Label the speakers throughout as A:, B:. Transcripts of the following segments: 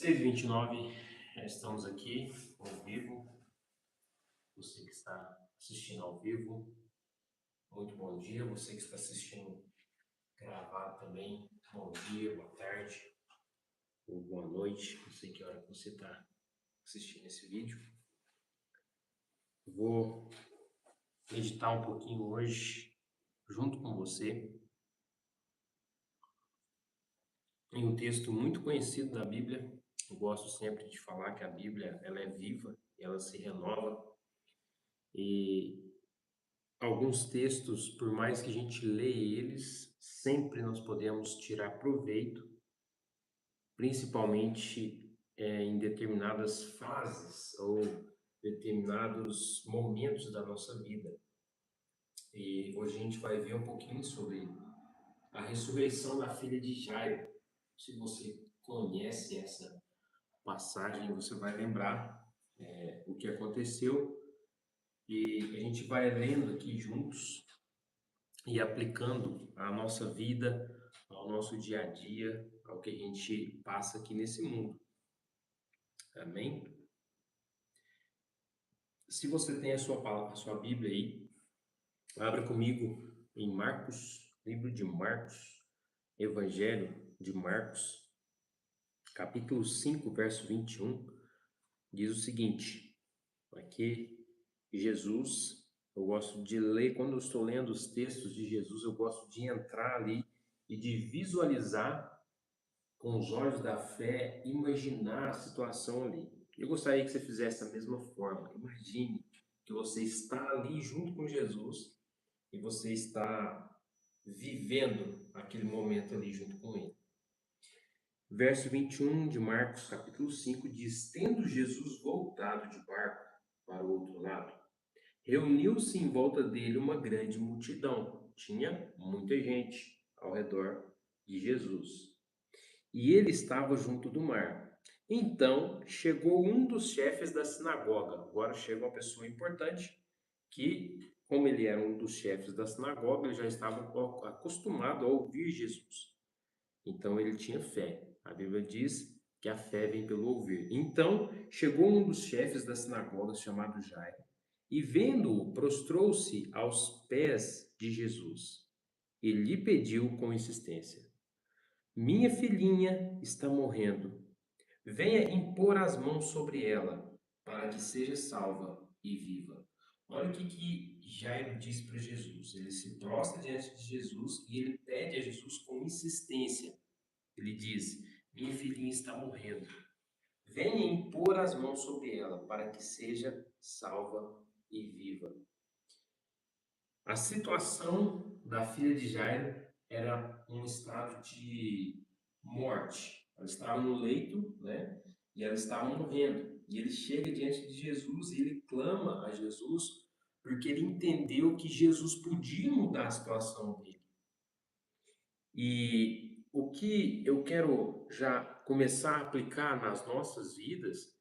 A: 6h29, estamos aqui ao vivo. Você que está assistindo ao vivo, muito bom dia. Você que está assistindo gravado também, bom dia, boa tarde ou boa noite. Não sei que hora que você está assistindo esse vídeo. Vou meditar um pouquinho hoje, junto com você, em um texto muito conhecido da Bíblia. Eu gosto sempre de falar que a Bíblia ela é viva, ela se renova. E alguns textos, por mais que a gente leia eles, sempre nós podemos tirar proveito, principalmente em determinadas fases ou determinados momentos da nossa vida. E hoje a gente vai ver um pouquinho sobre a ressurreição da filha de Jairo. Se você conhece essa passagem, você vai lembrar o que aconteceu. E a gente vai lendo aqui juntos e aplicando à nossa vida, ao nosso dia a dia, ao que a gente passa aqui nesse mundo. Amém? Se você tem a sua palavra, a sua Bíblia aí, abra comigo em Marcos, livro de Marcos, Evangelho de Marcos, capítulo 5, verso 21, diz o seguinte: aqui Jesus, eu gosto de ler, quando eu estou lendo os textos de Jesus, eu gosto de entrar ali e de visualizar com os olhos da fé, imaginar a situação ali. Eu gostaria que você fizesse da mesma forma. Imagine que você está ali junto com Jesus e você está vivendo aquele momento ali junto com ele. Verso 21 de Marcos, capítulo 5, diz: Tendo Jesus voltado de barco para o outro lado, reuniu-se em volta dele uma grande multidão. Tinha muita gente ao redor de Jesus. E ele estava junto do mar. Então chegou um dos chefes da sinagoga. Agora chega uma pessoa importante que, como ele era um dos chefes da sinagoga, ele já estava acostumado a ouvir Jesus. Então ele tinha fé. A Bíblia diz que a fé vem pelo ouvir. Então chegou um dos chefes da sinagoga, chamado Jairo, e vendo-o, prostrou-se aos pés de Jesus e lhe pediu com insistência: Minha filhinha está morrendo. Venha impor as mãos sobre ela, para que seja salva e viva. Olha o que Jairo diz para Jesus. Ele se prostra diante de Jesus e ele pede a Jesus com insistência. Ele diz: Minha filhinha está morrendo. Venha impor as mãos sobre ela, para que seja salva e viva. A situação da filha de Jairo era um estado de morte. Ela estava no leito, né? E ela estava morrendo. E ele chega diante de Jesus e ele clama a Jesus porque ele entendeu que Jesus podia mudar a situação dele. E o que eu quero já começar a aplicar nas nossas vidas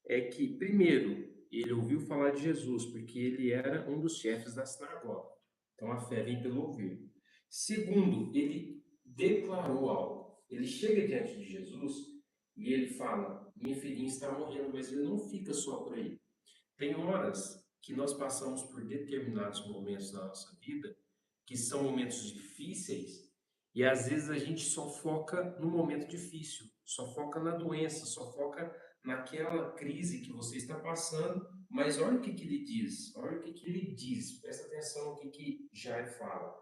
A: é que, primeiro, ele ouviu falar de Jesus porque ele era um dos chefes da sinagoga. Então a fé vem pelo ouvir. Segundo, ele declarou algo. Ele chega diante de Jesus e ele fala: Minha filhinha está morrendo, mas ele não fica só por aí. Tem horas que nós passamos por determinados momentos da nossa vida que são momentos difíceis e às vezes a gente só foca no momento difícil, só foca na doença, só foca naquela crise que você está passando, mas olha o que ele diz, olha o que ele diz, presta atenção no que Jair fala.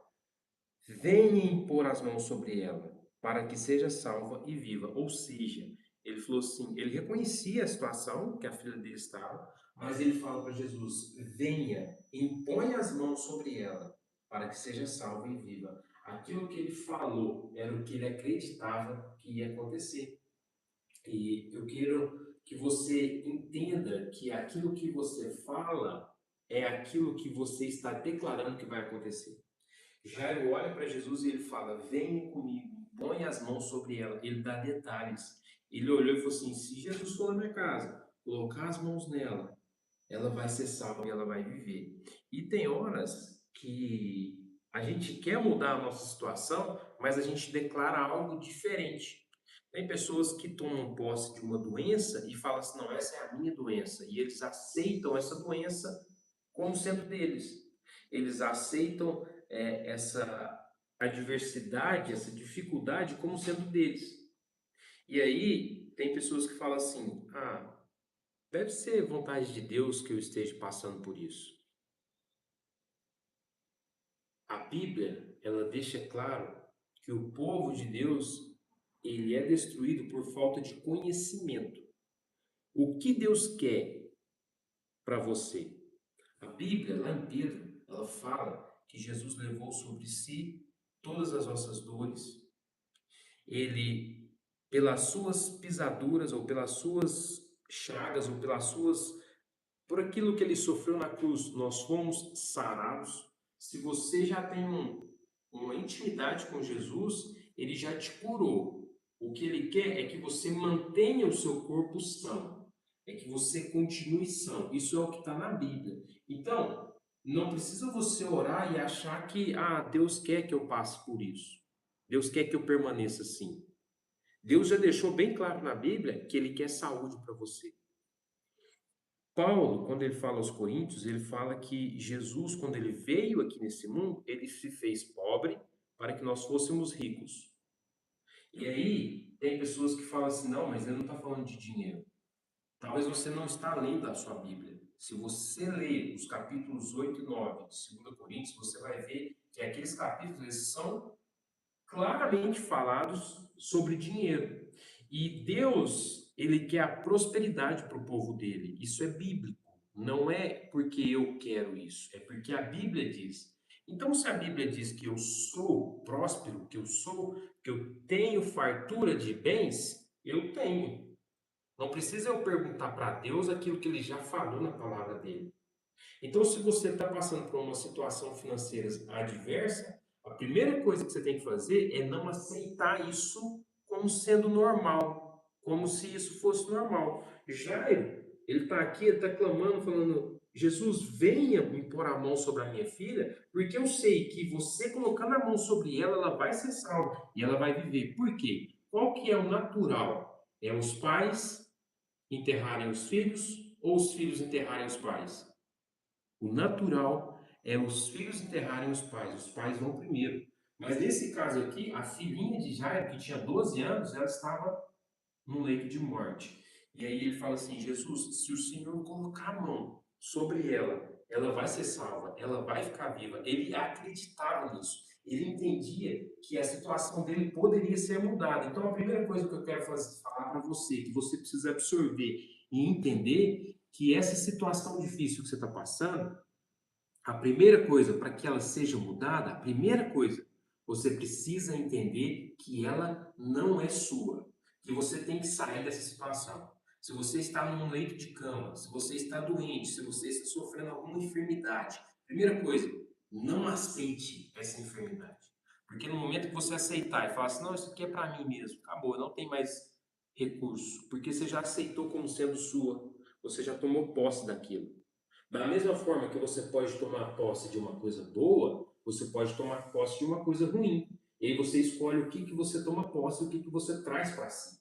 A: Venha impor as mãos sobre ela, para que seja salva e viva. Ou seja, ele falou assim, ele reconhecia a situação que a filha dele estava, mas ele fala para Jesus: venha, impõe as mãos sobre ela, para que seja salva e viva. Aquilo que ele falou era o que ele acreditava que ia acontecer. E eu quero que você entenda que aquilo que você fala é aquilo que você está declarando que vai acontecer. Jairo olha para Jesus e ele fala: venha comigo, põe as mãos sobre ela. Ele dá detalhes. Ele olhou e falou assim: se Jesus for na minha casa, colocar as mãos nela, ela vai ser salva e ela vai viver. E tem horas que a gente quer mudar a nossa situação, mas a gente declara algo diferente. Tem pessoas que tomam posse de uma doença e falam assim, não, essa é a minha doença. E eles aceitam essa doença como sendo deles. Eles aceitam essa adversidade, essa dificuldade como sendo deles. E aí tem pessoas que falam assim, deve ser vontade de Deus que eu esteja passando por isso. A Bíblia, ela deixa claro que o povo de Deus, ele é destruído por falta de conhecimento. O que Deus quer para você? A Bíblia, lá em Pedro, ela fala que Jesus levou sobre si todas as nossas dores. Ele, pelas suas pisaduras, ou pelas suas chagas, ou por aquilo que ele sofreu na cruz, nós fomos sarados. Se você já tem uma intimidade com Jesus, ele já te curou. O que ele quer é que você mantenha o seu corpo são, é que você continue são. Isso é o que está na Bíblia. Então, não precisa você orar e achar que, Deus quer que eu passe por isso. Deus quer que eu permaneça assim. Deus já deixou bem claro na Bíblia que ele quer saúde para você. Paulo, quando ele fala aos Coríntios, ele fala que Jesus, quando ele veio aqui nesse mundo, ele se fez pobre para que nós fôssemos ricos. E aí, tem pessoas que falam assim: não, mas ele não está falando de dinheiro. Talvez você não está lendo a sua Bíblia. Se você ler os capítulos 8 e 9 de 2 Coríntios, você vai ver que aqueles capítulos eles são claramente falados sobre dinheiro. E Deus, ele quer a prosperidade para o povo dele. Isso é bíblico. Não é porque eu quero isso, é porque a Bíblia diz. Então, se a Bíblia diz que eu sou próspero, que eu tenho fartura de bens, eu tenho. Não precisa eu perguntar para Deus aquilo que ele já falou na palavra dele. Então, se você está passando por uma situação financeira adversa, a primeira coisa que você tem que fazer é não aceitar isso como sendo normal, como se isso fosse normal. Jairo, ele está aqui, ele está clamando, falando: Jesus, venha impor a mão sobre a minha filha, porque eu sei que você colocando a mão sobre ela, ela vai ser salva e ela vai viver. Por quê? Qual que é o natural? É os pais enterrarem os filhos ou os filhos enterrarem os pais? O natural é os filhos enterrarem os pais vão primeiro. Mas nesse caso aqui, a filhinha de Jairo, que tinha 12 anos, ela estava no leito de morte. E aí ele fala assim: Jesus, se o Senhor colocar a mão sobre ela, ela vai ser salva, ela vai ficar viva. Ele acreditava nisso. Ele entendia que a situação dele poderia ser mudada. Então, a primeira coisa que eu quero falar para você, que você precisa absorver e entender que essa situação difícil que você está passando, a primeira coisa, para que ela seja mudada, a primeira coisa, você precisa entender que ela não é sua, que você tem que sair dessa situação. Se você está num leito de cama, se você está doente, se você está sofrendo alguma enfermidade, primeira coisa, não aceite essa enfermidade. Porque no momento que você aceitar e falar assim, não, isso aqui é para mim mesmo, acabou, não tem mais recurso, porque você já aceitou como sendo sua, você já tomou posse daquilo. Da mesma forma que você pode tomar posse de uma coisa boa, você pode tomar posse de uma coisa ruim. E aí você escolhe o que você toma posse e o que você traz para si.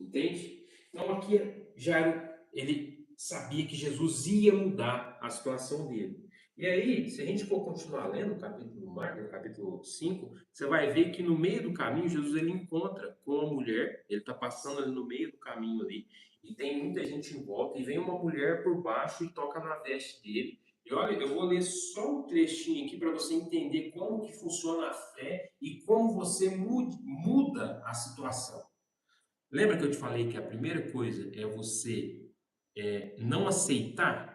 A: Entende? Então aqui Jairo, ele sabia que Jesus ia mudar a situação dele. E aí, se a gente for continuar lendo o capítulo, no capítulo 5, você vai ver que no meio do caminho, Jesus ele encontra com uma mulher, ele está passando ali no meio do caminho ali, e tem muita gente em volta, e vem uma mulher por baixo e toca na veste dele. E olha, eu vou ler só um trechinho aqui para você entender como que funciona a fé e como você muda a situação. Lembra que eu te falei que a primeira coisa é você não aceitar?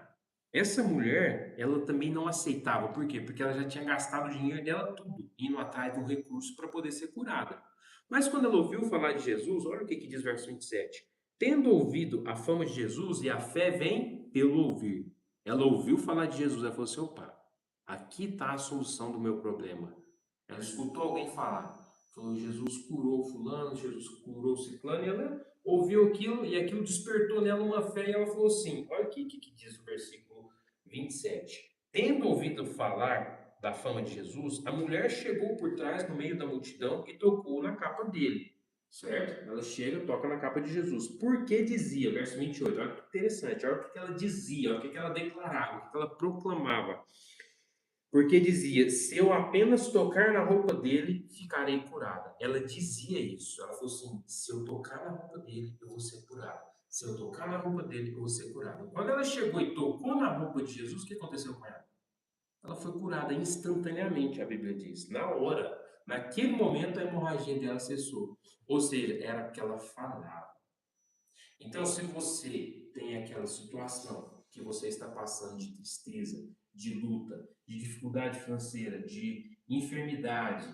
A: Essa mulher, ela também não aceitava. Por quê? Porque ela já tinha gastado o dinheiro dela tudo, indo atrás de um recurso para poder ser curada. Mas quando ela ouviu falar de Jesus, olha o que diz o verso 27. Tendo ouvido a fama de Jesus, e a fé vem pelo ouvir. Ela ouviu falar de Jesus, ela falou assim, opa, aqui está a solução do meu problema. Ela escutou alguém falar, falou, Jesus curou fulano, Jesus curou ciclano, e ela ouviu aquilo, e aquilo despertou nela uma fé, e ela falou assim, olha aqui o que diz o versículo 27. Tendo ouvido falar da fama de Jesus, a mulher chegou por trás no meio da multidão e tocou na capa dele. certo? Ela chega, toca na capa de Jesus. Porque dizia, verso 28, olha que interessante, olha o que ela dizia, olha o que ela declarava, o que ela proclamava. Porque dizia: se eu apenas tocar na roupa dele, ficarei curada. Ela dizia isso. Ela falou assim: se eu tocar na roupa dele, eu vou ser curada. Se eu tocar na roupa dele, eu vou ser curada. Quando ela chegou e tocou na roupa de Jesus, o que aconteceu com ela? Ela foi curada instantaneamente, a Bíblia diz. Na hora, naquele momento, a hemorragia dela cessou. Ou seja, era o que ela falava. Então, se você tem aquela situação que você está passando de tristeza, de luta, de dificuldade financeira, de enfermidade,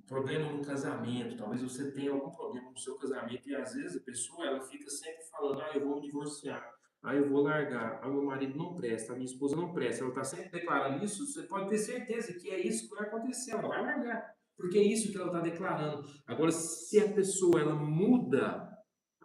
A: problema no casamento, talvez você tenha algum problema no seu casamento e às vezes a pessoa ela fica sempre falando: ah, eu vou me divorciar, ah, eu vou largar, ah, meu marido não presta, a minha esposa não presta, ela está sempre declarando isso, você pode ter certeza que é isso que vai acontecer, ela vai largar, porque é isso que ela está declarando. Agora, se a pessoa ela muda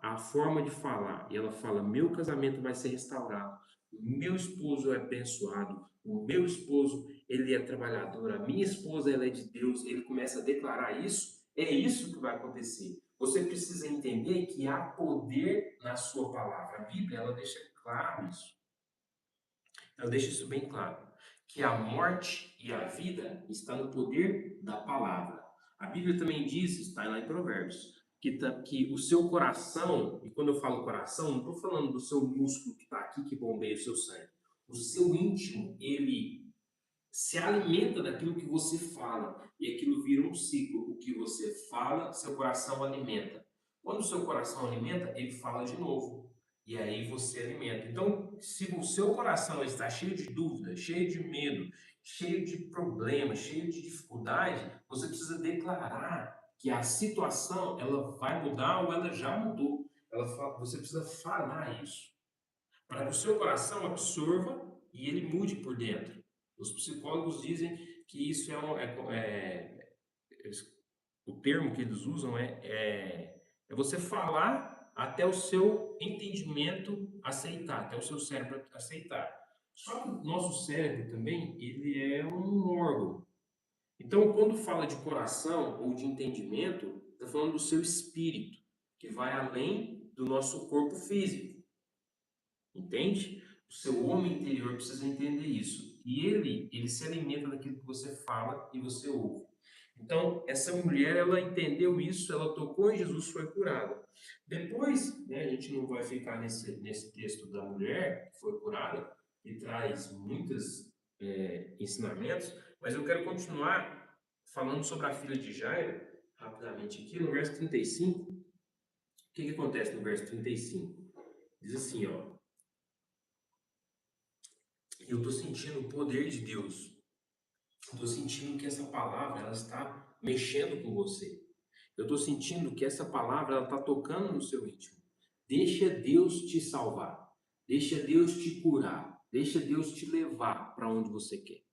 A: a forma de falar, e ela fala: meu casamento vai ser restaurado, meu esposo é abençoado, o meu esposo ele é trabalhador, a minha esposa ela é de Deus, ele começa a declarar isso, é isso que vai acontecer. Você precisa entender que há poder na sua palavra. A Bíblia ela deixa claro isso. Ela deixa isso bem claro, que a morte e a vida está no poder da palavra. A Bíblia também diz, está lá em Provérbios, que o seu coração, e quando eu falo coração, não estou falando do seu músculo que está aqui, que bombeia o seu sangue. O seu íntimo, ele se alimenta daquilo que você fala, e aquilo vira um ciclo. O que você fala, seu coração alimenta. Quando o seu coração alimenta, ele fala de novo. E aí você alimenta. Então, se o seu coração está cheio de dúvida, cheio de medo, cheio de problemas, cheio de dificuldade, você precisa declarar que a situação ela vai mudar ou ela já mudou. Você precisa falar isso para que o seu coração absorva e ele mude por dentro. Os psicólogos dizem que isso o termo que eles usam é você falar até o seu entendimento aceitar, até o seu cérebro aceitar. Só que o nosso cérebro também, ele é um órgão. Então, quando fala de coração ou de entendimento, está falando do seu espírito, que vai além do nosso corpo físico. Entende? O seu homem interior precisa entender isso. E ele se alimenta daquilo que você fala e você ouve. Então, essa mulher, ela entendeu isso, ela tocou em Jesus, foi curada. Depois, né, a gente não vai ficar nesse texto da mulher que foi curada, que traz muitos ensinamentos, mas eu quero continuar falando sobre a filha de Jairo, rapidamente aqui, no verso 35. O que acontece no verso 35? Diz assim, ó: eu estou sentindo o poder de Deus. Estou sentindo que essa palavra ela está mexendo com você. Eu estou sentindo que essa palavra ela está tocando no seu íntimo. Deixa Deus te salvar. Deixa Deus te curar. Deixa Deus te levar para onde você quer.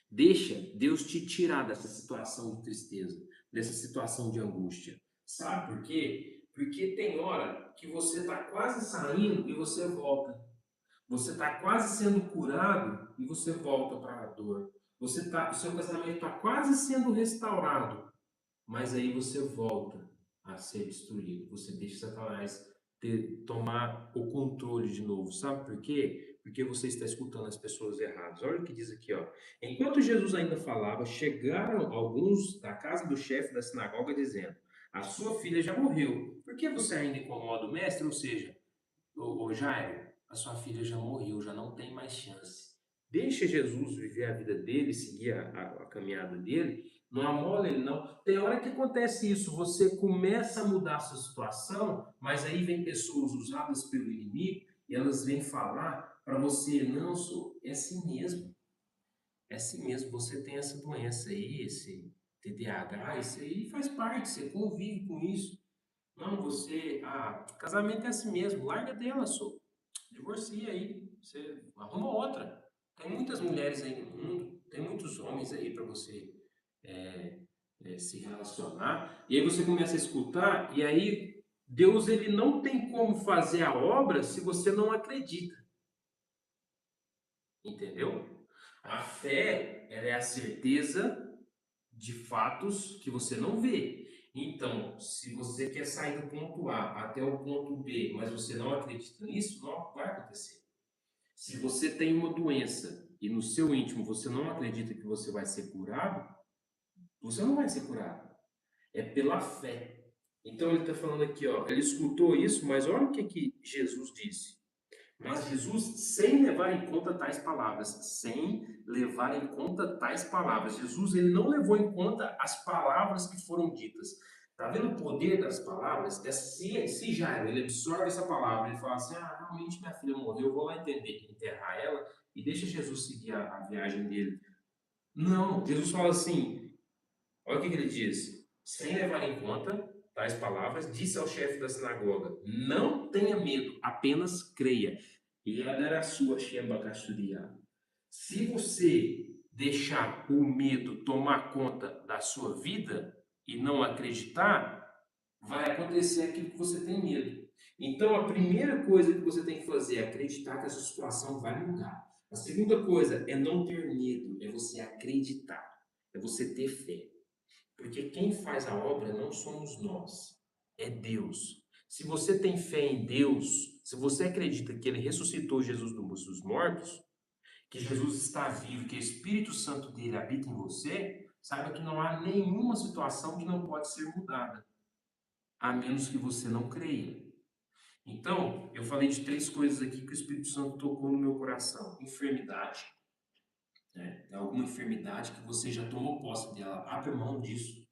A: Deixa Deus te tirar dessa situação de tristeza, dessa situação de angústia. Sabe por quê? Porque tem hora que você está quase saindo e você volta. Você está quase sendo curado e você volta para a dor. O seu casamento está quase sendo restaurado, mas aí você volta a ser destruído. Você deixa Satanás tomar o controle de novo. Sabe por quê? Porque você está escutando as pessoas erradas. Olha o que diz aqui, ó. Enquanto Jesus ainda falava, chegaram alguns da casa do chefe da sinagoga dizendo: a sua filha já morreu. Por que você ainda incomoda o mestre? Ou seja, ô Jairo, a sua filha já morreu, já não tem mais chance. Deixa Jesus viver a vida dele, seguir a caminhada dele. Não amola ele, não. Tem hora que acontece isso, você começa a mudar a sua situação, mas aí vem pessoas usadas pelo inimigo e elas vêm falar para você: não, sou, é assim mesmo. É assim mesmo, você tem essa doença aí, esse TDAH, isso aí faz parte, você convive com isso. Não, casamento é assim mesmo, larga dela, só. Divorcia aí, você arruma outra. Tem muitas mulheres aí no mundo, tem muitos homens aí para você é, se relacionar. E aí você começa a escutar, e aí Deus ele não tem como fazer a obra se você não acredita. Entendeu? A fé, ela é a certeza de fatos que você não vê. Então, se você quer sair do ponto A até o ponto B, mas você não acredita nisso, não vai acontecer. Se você tem uma doença e no seu íntimo você não acredita que você vai ser curado, você não vai ser curado. É pela fé. Então ele está falando aqui, ó, ele escutou isso, mas olha o que Jesus disse. Mas Jesus, sem levar em conta tais palavras, sem levar em conta tais palavras, Jesus ele não levou em conta as palavras que foram ditas. Tá vendo o poder das palavras? Se Jairo ele absorve essa palavra, ele fala assim: ah, realmente minha filha morreu, eu vou lá enterrar ela e deixa Jesus seguir a viagem dele. Não, Jesus fala assim: olha o que ele diz. Sem levar em conta tais palavras, disse ao chefe da sinagoga: não tenha medo, apenas creia. E ela era a sua Shembakashuria. Se você deixar o medo tomar conta da sua vida e não acreditar, vai acontecer aquilo que você tem medo. Então, a primeira coisa que você tem que fazer é acreditar que essa situação vai mudar. A segunda coisa é não ter medo, é você acreditar, é você ter fé. Porque quem faz a obra não somos nós, é Deus. Se você tem fé em Deus, se você acredita que Ele ressuscitou Jesus dos mortos, que Jesus está vivo, que o Espírito Santo dele habita em você, saiba que não há nenhuma situação que não pode ser mudada, a menos que você não creia. Então, eu falei de três coisas aqui que o Espírito Santo tocou no meu coração: enfermidade, né? É alguma enfermidade que você já tomou posse dela, abre mão disso.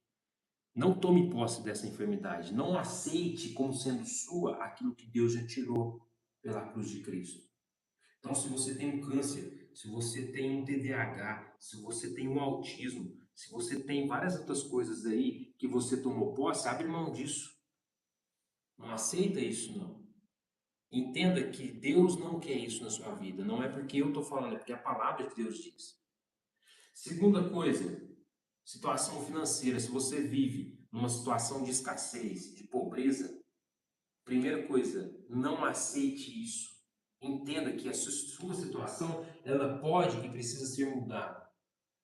A: Não tome posse dessa enfermidade. Não aceite como sendo sua aquilo que Deus já tirou pela cruz de Cristo. Então, se você tem um câncer, se você tem um TDAH, se você tem um autismo, se você tem várias outras coisas aí que você tomou posse, abre mão disso. Não aceita isso, não. Entenda que Deus não quer isso na sua vida. Não é porque eu estou falando, é porque a palavra de Deus diz. Segunda coisa, situação financeira. Se você vive numa situação de escassez, de pobreza, primeira coisa, não aceite isso. Entenda que a sua situação, ela pode e precisa ser mudada.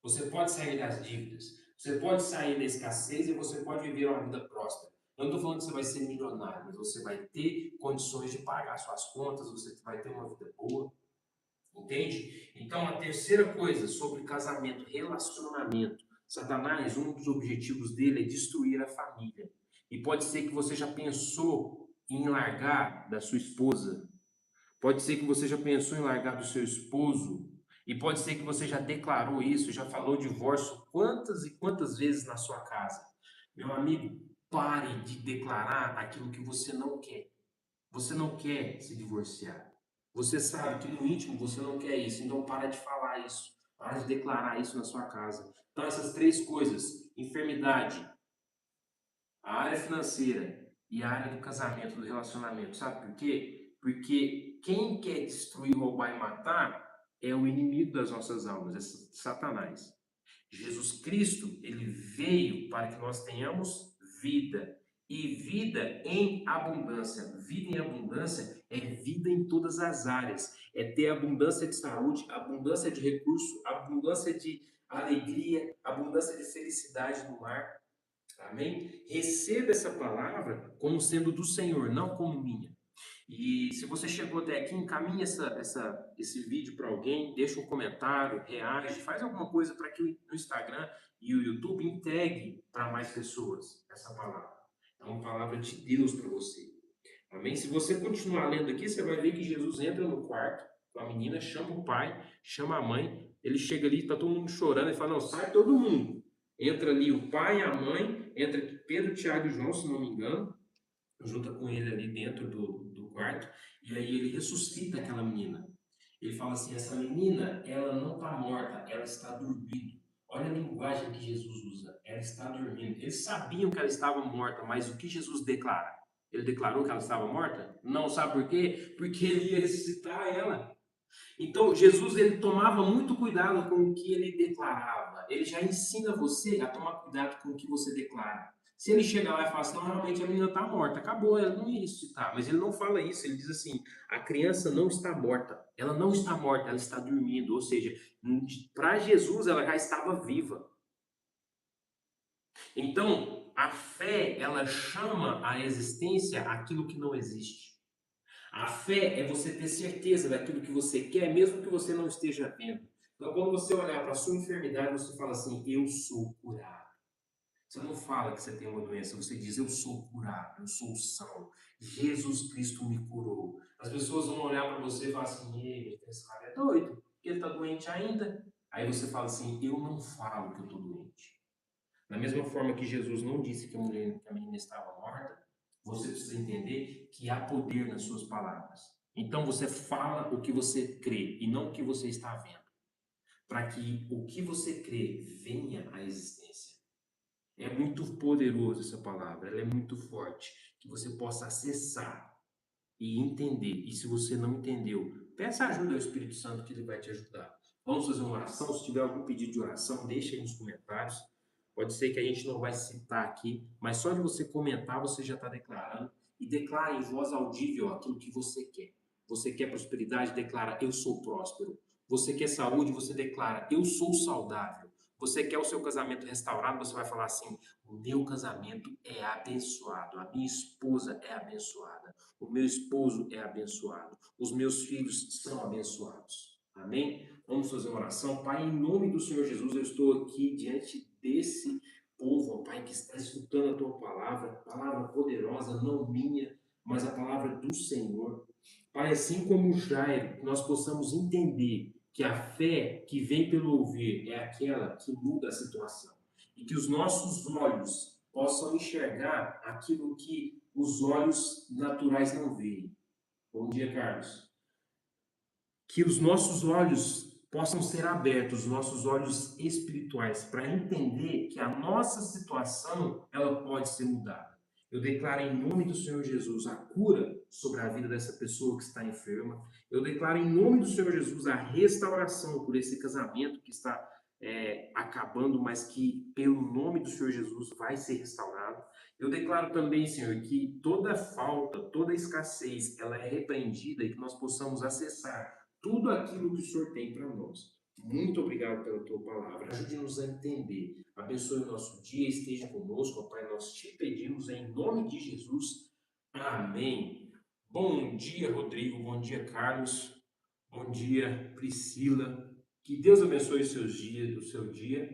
A: Você pode sair das dívidas, você pode sair da escassez e você pode viver uma vida próspera. Eu não estou falando que você vai ser milionário, mas você vai ter condições de pagar suas contas, você vai ter uma vida boa, entende? Então, a terceira coisa sobre casamento, relacionamento. Satanás, um dos objetivos dele é destruir a família. E pode ser que você já pensou em largar da sua esposa, pode ser que você já pensou em largar do seu esposo, e pode ser que você já declarou isso, já falou divórcio quantas e quantas vezes na sua casa. Meu amigo, pare de declarar aquilo que você não quer. Você não quer se divorciar. Você sabe que no íntimo você não quer isso, então para de falar isso. Para de declarar isso na sua casa. Então essas três coisas, enfermidade, a área financeira e a área do casamento, do relacionamento, sabe por quê? Porque quem quer destruir, roubar e matar é o inimigo das nossas almas, é Satanás. Jesus Cristo, ele veio para que nós tenhamos vida e vida em abundância. Vida em abundância é vida em todas as áreas, é ter abundância de saúde, abundância de recurso, abundância de alegria, abundância de felicidade no lar. Amém? Receba essa palavra como sendo do Senhor, não como minha. E se você chegou até aqui, encaminhe esse vídeo para alguém, deixa um comentário, reage, faz alguma coisa para que o Instagram e o YouTube entregue para mais pessoas essa palavra. É uma palavra de Deus para você. Amém? Se você continuar lendo aqui, você vai ver que Jesus entra no quarto com a menina, chama o pai, chama a mãe, ele chega ali, está todo mundo chorando, e fala, não, sai todo mundo. Entra ali o pai, a mãe, entra Pedro, Tiago e João, se não me engano, junta com ele ali dentro do quarto, e aí ele ressuscita aquela menina. Ele fala assim, essa menina, ela não está morta, ela está dormindo. Olha a linguagem que Jesus usa, ela está dormindo. Eles sabiam que ela estava morta, mas o que Jesus declara? Ele declarou que ela estava morta? Não, sabe por quê? Porque ele ia ressuscitar ela. Então, Jesus ele tomava muito cuidado com o que ele declarava. Ele já ensina você a tomar cuidado com o que você declara. Se ele chegar lá e falar assim, não, realmente a menina está morta, acabou, ela não ia ressuscitar. Mas ele não fala isso, ele diz assim, a criança não está morta, ela não está morta, ela está dormindo. Ou seja, para Jesus ela já estava viva. Então, a fé, ela chama à existência aquilo que não existe. A fé é você ter certeza daquilo que você quer, mesmo que você não esteja vendo. Então, quando você olhar para a sua enfermidade, você fala assim: eu sou curado. Você não fala que você tem uma doença, você diz: eu sou curado, eu sou são. Jesus Cristo me curou. As pessoas vão olhar para você e falar assim: ei, esse cara é doido, ele está doente ainda. Aí você fala assim: eu não falo que eu estou doente. Da mesma forma que Jesus não disse que a menina estava morta, você precisa entender que há poder nas suas palavras. Então você fala o que você crê e não o que você está vendo, para que o que você crê venha à existência. É muito poderoso essa palavra, ela é muito forte, que você possa acessar e entender. E se você não entendeu, peça ajuda ao Espírito Santo que ele vai te ajudar. Vamos fazer uma oração. Se tiver algum pedido de oração, deixa aí nos comentários. Pode ser que a gente não vai citar aqui, mas só de você comentar, você já está declarando. E declara em voz audível aquilo que você quer. Você quer prosperidade? Declara: eu sou próspero. Você quer saúde? Você declara: eu sou saudável. Você quer o seu casamento restaurado? Você vai falar assim: o meu casamento é abençoado. A minha esposa é abençoada. O meu esposo é abençoado. Os meus filhos são abençoados. Amém? Vamos fazer uma oração. Pai, em nome do Senhor Jesus, eu estou aqui diante desse povo, ó Pai, que está escutando a tua palavra poderosa, não minha, mas a palavra do Senhor. Pai, assim como Jairo, que nós possamos entender que a fé que vem pelo ouvir é aquela que muda a situação. E que os nossos olhos possam enxergar aquilo que os olhos naturais não veem. Bom dia, Carlos. Que os nossos olhos possam ser abertos, os nossos olhos espirituais, para entender que a nossa situação ela pode ser mudada. Eu declaro em nome do Senhor Jesus a cura sobre a vida dessa pessoa que está enferma. Eu declaro em nome do Senhor Jesus a restauração por esse casamento que está acabando, mas que pelo nome do Senhor Jesus vai ser restaurado. Eu declaro também, Senhor, que toda falta, toda escassez, ela é repreendida e que nós possamos acessar tudo aquilo que o Senhor tem para nós. Muito obrigado pela tua palavra. Ajude-nos a entender. Abençoe o nosso dia, esteja conosco, ó Pai. Nós te pedimos em nome de Jesus. Amém. Bom dia, Rodrigo. Bom dia, Carlos. Bom dia, Priscila. Que Deus abençoe os seus dias, o seu dia.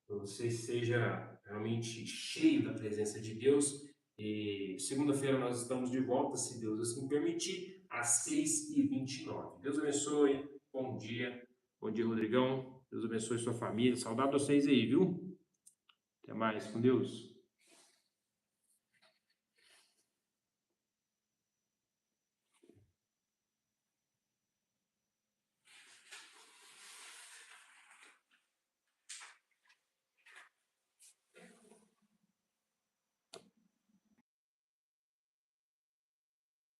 A: Que você seja realmente cheio da presença de Deus. E segunda-feira nós estamos de volta, se Deus assim permitir, às 6h29. Deus abençoe. Bom dia. Bom dia, Rodrigão. Deus abençoe sua família. Saudade de vocês aí, viu? Até mais. Com Deus.